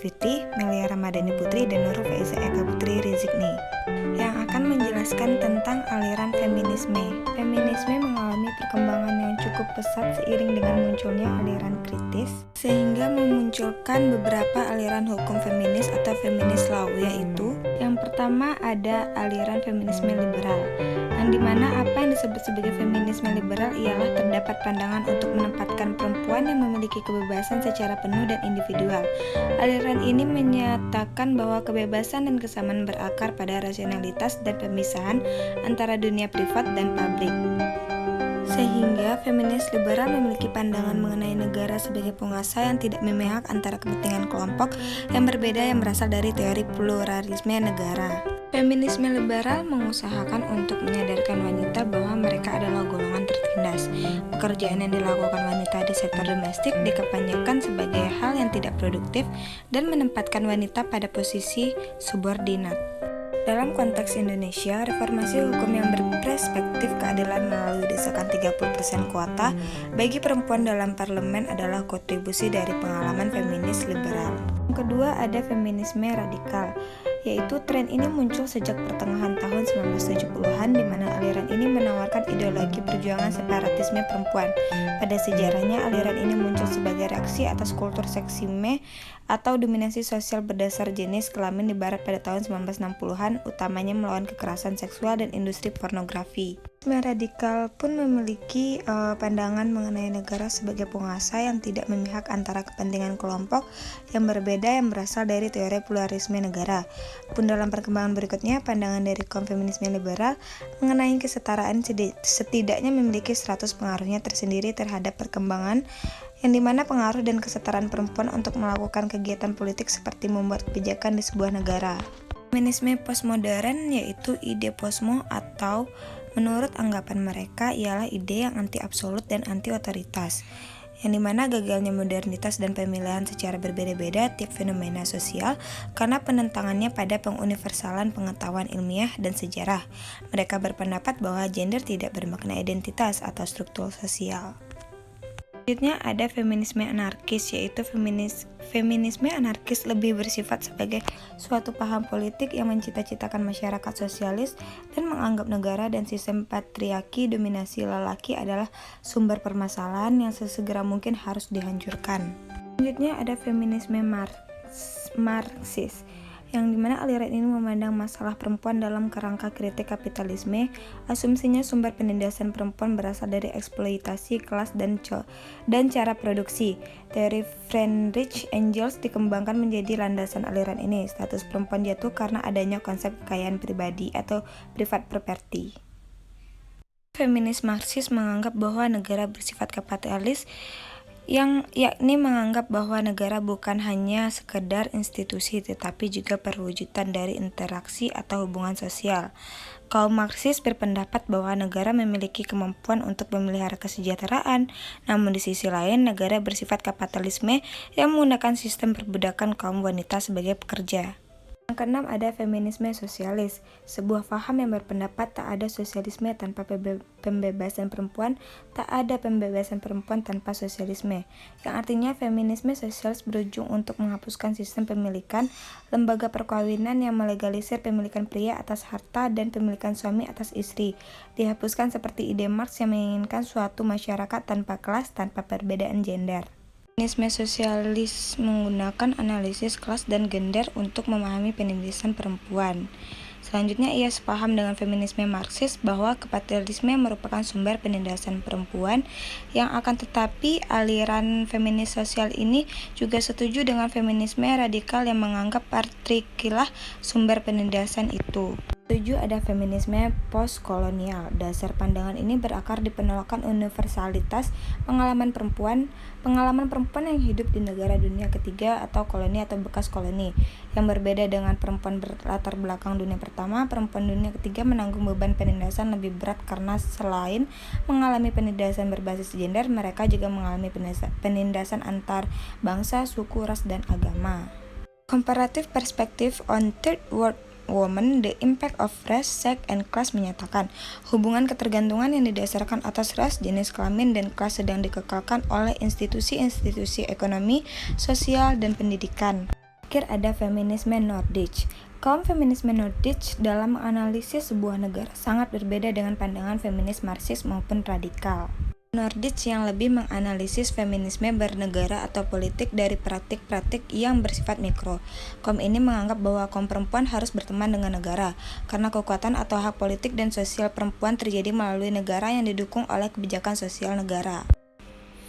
Fitri, Melia Ramadhani Putri, dan Nurul Faiza Eka Putri Rizikni yang akan menjelaskan tentang aliran feminisme. Feminisme mengalami perkembangan yang cukup pesat seiring dengan munculnya aliran kritis, sehingga memunculkan beberapa aliran hukum feminis atau feminis law, yaitu yang pertama ada aliran feminisme liberal, yang dimana apa yang disebut sebagai feminisme liberal ialah terdapat pandangan untuk menempatkan perempuan yang memiliki kebebasan secara penuh dan individual. Aliran ini menyatakan bahwa kebebasan dan kesamaan berakar pada rasionalitas dan pemisahan antara dunia privat dan publik. Sehingga feminis liberal memiliki pandangan mengenai negara sebagai penguasa yang tidak memihak antara kepentingan kelompok yang berbeda yang berasal dari teori pluralisme negara. Feminisme liberal mengusahakan untuk menyadarkan wanita bahwa mereka adalah golongan tertindas. Pekerjaan yang dilakukan wanita di sektor domestik dikepanyakan sebagai hal yang tidak produktif dan menempatkan wanita pada posisi subordinat. Dalam konteks Indonesia, reformasi hukum yang berperspektif keadilan melalui desakan 30% kuota bagi perempuan dalam parlemen adalah kontribusi dari pengalaman feminis liberal. Yang kedua ada feminisme radikal, yaitu tren ini muncul sejak pertengahan tahun 1970-an di mana aliran ini menawarkan ideologi perjuangan separatisme perempuan. Pada sejarahnya, aliran ini muncul sebagai reaksi atas kultur seksisme atau dominasi sosial berdasar jenis kelamin di barat pada tahun 1960-an, utamanya melawan kekerasan seksual dan industri pornografi. Feminisme radikal pun memiliki pandangan mengenai negara sebagai penguasa yang tidak memihak antara kepentingan kelompok yang berbeda yang berasal dari teori pluralisme negara. Pun dalam perkembangan berikutnya, pandangan dari kaum feminisme liberal mengenai kesetaraan setidaknya memiliki 100 pengaruhnya tersendiri terhadap perkembangan yang dimana pengaruh dan kesetaraan perempuan untuk melakukan kegiatan politik seperti membuat kebijakan di sebuah negara. Feminisme postmodern yaitu ide posmo atau menurut anggapan mereka ialah ide yang anti-absolut dan anti-otoritas, yang dimana gagalnya modernitas dan pemilihan secara berbeda-beda tiap fenomena sosial karena penentangannya pada penguniversalan pengetahuan ilmiah dan sejarah. Mereka berpendapat bahwa gender tidak bermakna identitas atau struktur sosial. Selanjutnya ada feminisme anarkis, yaitu feminisme anarkis lebih bersifat sebagai suatu paham politik yang mencita-citakan masyarakat sosialis dan menganggap negara dan sistem patriarki dominasi lelaki adalah sumber permasalahan yang sesegera mungkin harus dihancurkan. Selanjutnya ada feminisme Marxis, yang dimana aliran ini memandang masalah perempuan dalam kerangka kritik kapitalisme. Asumsinya sumber penindasan perempuan berasal dari eksploitasi kelas dan cara produksi. Teori Friedrich Engels dikembangkan menjadi landasan aliran ini. Status perempuan jatuh karena adanya konsep kekayaan pribadi atau private property. Feminis Marxis menganggap bahwa negara bersifat kapitalis, yang yakni menganggap bahwa negara bukan hanya sekedar institusi tetapi juga perwujudan dari interaksi atau hubungan sosial. Kaum Marxis berpendapat bahwa negara memiliki kemampuan untuk memelihara kesejahteraan, namun di sisi lain negara bersifat kapitalisme yang menggunakan sistem perbudakan kaum wanita sebagai pekerja. Yang keenam ada feminisme sosialis, sebuah paham yang berpendapat tak ada sosialisme tanpa pembebasan perempuan, tak ada pembebasan perempuan tanpa sosialisme, yang artinya feminisme sosialis berujung untuk menghapuskan sistem pemilikan, lembaga perkawinan yang melegalisir pemilikan pria atas harta dan pemilikan suami atas istri, dihapuskan seperti ide Marx yang menginginkan suatu masyarakat tanpa kelas, tanpa perbedaan gender. Feminisme sosialis menggunakan analisis kelas dan gender untuk memahami penindasan perempuan. Selanjutnya ia sepaham dengan feminisme Marxis bahwa kapitalisme merupakan sumber penindasan perempuan, yang akan tetapi aliran feminis sosial ini juga setuju dengan feminisme radikal yang menganggap patriarkilah sumber penindasan itu. 7 ada feminisme postkolonial. Dasar pandangan ini berakar di penolakan universalitas pengalaman perempuan yang hidup di negara dunia ketiga atau koloni atau bekas koloni. Yang berbeda dengan perempuan berlatar belakang dunia pertama, perempuan dunia ketiga menanggung beban penindasan lebih berat karena selain mengalami penindasan berbasis gender, mereka juga mengalami penindasan antar bangsa, suku, ras, dan agama. Comparative Perspective on Third World Women, The Impact of Race, Sex, and Class menyatakan hubungan ketergantungan yang didasarkan atas ras, jenis kelamin, dan kelas sedang dikekalkan oleh institusi-institusi ekonomi, sosial, dan pendidikan. terakhir ada feminisme Nordic. Kaum feminisme Nordic dalam menganalisis sebuah negara sangat berbeda dengan pandangan feminis Marxis maupun radikal. Nordic yang lebih menganalisis feminisme bernegara atau politik dari praktik-praktik yang bersifat mikro. Kaum ini menganggap bahwa kaum perempuan harus berteman dengan negara, karena kekuatan atau hak politik dan sosial perempuan terjadi melalui negara yang didukung oleh kebijakan sosial negara.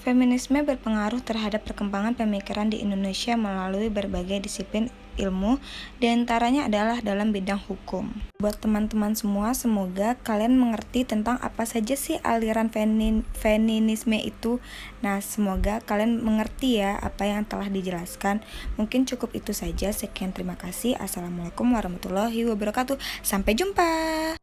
Feminisme berpengaruh terhadap perkembangan pemikiran di Indonesia melalui berbagai disiplin ilmu, diantaranya adalah dalam bidang hukum. Buat teman-teman semua, semoga kalian mengerti tentang apa saja sih aliran feminisme itu. Nah, semoga kalian mengerti ya apa yang telah dijelaskan. Mungkin cukup itu saja. Sekian, terima kasih. Assalamualaikum warahmatullahi wabarakatuh. Sampai jumpa.